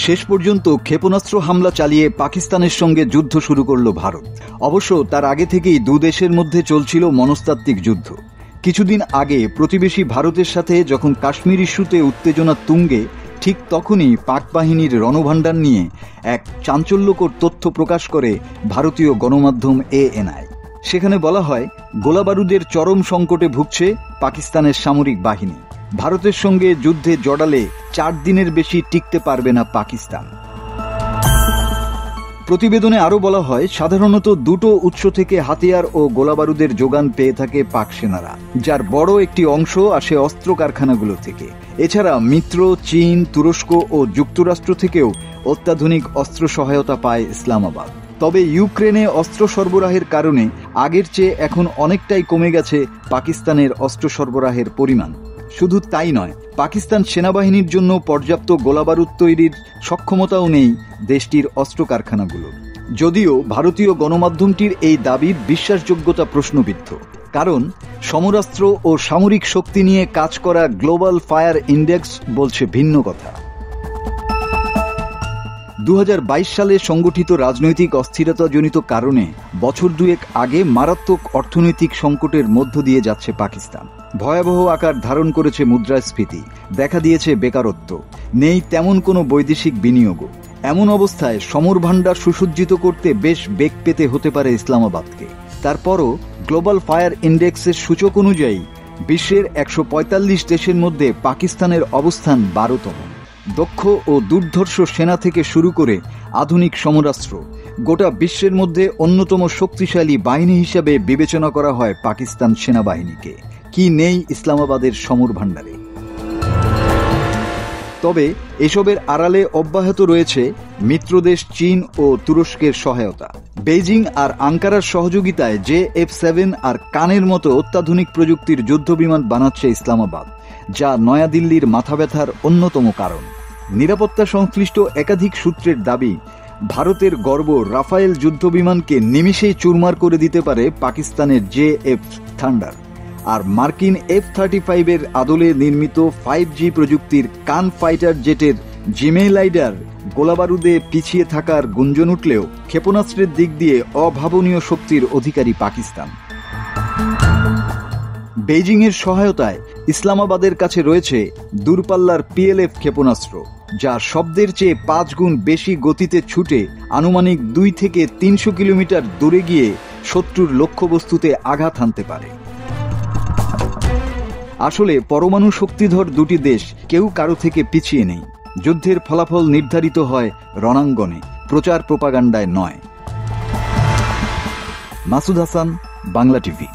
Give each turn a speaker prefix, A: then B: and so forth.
A: শেষ পর্যন্ত ক্ষেপণাস্ত্র হামলা চালিয়ে পাকিস্তানের সঙ্গে যুদ্ধ শুরু করল ভারত। অবশ্য তার আগে থেকেই দুদেশের মধ্যে চলছিল মনস্তাত্ত্বিক যুদ্ধ। কিছুদিন আগে প্রতিবেশী ভারতের সাথে যখন কাশ্মীর ইস্যুতে উত্তেজনা তুঙ্গে, ঠিক তখনই পাক বাহিনীর রণভাণ্ডার নিয়ে এক চাঞ্চল্যকর তথ্য প্রকাশ করে ভারতীয় গণমাধ্যম ANI। সেখানে বলা হয়, গোলাবারুদের চরম সংকটে ভুগছে পাকিস্তানের সামরিক বাহিনী। ভারতের সঙ্গে যুদ্ধে জড়ালে 4 দিনের বেশি টিকতে পারবে না পাকিস্তান। প্রতিবেদনে আরও বলা হয়, সাধারণত দুটো উৎস থেকে হাতিয়ার ও গোলাবারুদের যোগান পেয়ে থাকে পাক সেনারা, যার বড় একটি অংশ আসে অস্ত্র কারখানাগুলো থেকে। এছাড়া মিত্র চীন, তুরস্ক ও যুক্তরাষ্ট্র থেকেও অত্যাধুনিক অস্ত্র সহায়তা পায় ইসলামাবাদ। তবে ইউক্রেনে অস্ত্র সরবরাহের কারণে আগের চেয়ে এখন অনেকটাই কমে গেছে পাকিস্তানের অস্ত্র সরবরাহের পরিমাণ। শুধু তাই নয়, পাকিস্তান সেনাবাহিনীর জন্য পর্যাপ্ত গোলাবারুদ তৈরির সক্ষমতাও নেই দেশটির অস্ত্র কারখানাগুলোর। যদিও ভারতীয় গণমাধ্যমটির এই দাবির বিশ্বাসযোগ্যতা প্রশ্নবিদ্ধ, কারণ সমরাস্ত্র ও সামরিক শক্তি নিয়ে কাজ করা গ্লোবাল ফায়ার ইন্ডেক্স বলছে ভিন্ন কথা। 2022 সালে সংগঠিত রাজনৈতিক অস্থিরতাজনিত কারণে বছর দুয়েক আগে মারাত্মক অর্থনৈতিক সংকটের মধ্য দিয়ে যাচ্ছে পাকিস্তান। ভয়াবহ আকার ধারণ করেছে মুদ্রাস্ফীতি, দেখা দিয়েছে বেকারত্ব, নেই তেমন কোনো বৈদেশিক বিনিয়োগও। এমন অবস্থায় সমর ভাণ্ডার সুসজ্জিত করতে বেশ বেগ পেতে হতে পারে ইসলামাবাদকে। তারপরও গ্লোবাল ফায়ার ইন্ডেক্সের সূচক অনুযায়ী বিশ্বের 145 দেশের মধ্যে পাকিস্তানের অবস্থান 12তম। দক্ষ ও দুর্ধর্ষ সেনা থেকে শুরু করে আধুনিক সমরাস্ত্র, গোটা বিশ্বের মধ্যে অন্যতম শক্তিশালী বাহিনী হিসাবে বিবেচনা করা হয় পাকিস্তান সেনাবাহিনীকে। কি নেই ইসলামাবাদের সমর ভাণ্ডারে? তবে এসবের আড়ালে অব্যাহত রয়েছে মিত্রদেশ চীন ও তুরস্কের সহায়তা। বেইজিং আর আঙ্কারার সহযোগিতায় JF-7 আর কানের মতো অত্যাধুনিক প্রযুক্তির যুদ্ধবিমান বানাচ্ছে ইসলামাবাদ, যা নয়াদিল্লির মাথাব্যথার অন্যতম কারণ। নিরাপত্তা সংশ্লিষ্ট একাধিক সূত্রের দাবি, ভারতের গর্ব রাফায়েল যুদ্ধবিমানকে নিমিষেই চুরমার করে দিতে পারে পাকিস্তানের JF থান্ডার, আর মার্কিন F-35 এর আদলে নির্মিত 5G প্রযুক্তির কান ফাইটার জেটের জিমেইলাইডার গোলাবারুদে পিছিয়ে থাকার গুঞ্জন উঠলেও ক্ষেপণাস্ত্রের দিক দিয়ে অভাবনীয় শক্তির অধিকারী পাকিস্তান। বেইজিংয়ের সহায়তায় ইসলামাবাদের কাছে রয়েছে দূরপাল্লার PLF ক্ষেপণাস্ত্র, যা শব্দের চেয়ে 5 গুণ বেশি গতিতে ছুটে আনুমানিক 2 থেকে 300 কিলোমিটার দূরে গিয়ে শত্রুর লক্ষ্যবস্তুতে আঘাত হানতে পারে। আসলে পরমাণু শক্তিধর দুটি দেশ কেউ কারো থেকে পিছিয়ে নেই। যুদ্ধের ফলাফল নির্ধারিত হয় রণাঙ্গনে, প্রচার প্রোপাগান্ডায় নয়। মাসুদ হাসান, বাংলা টিভি।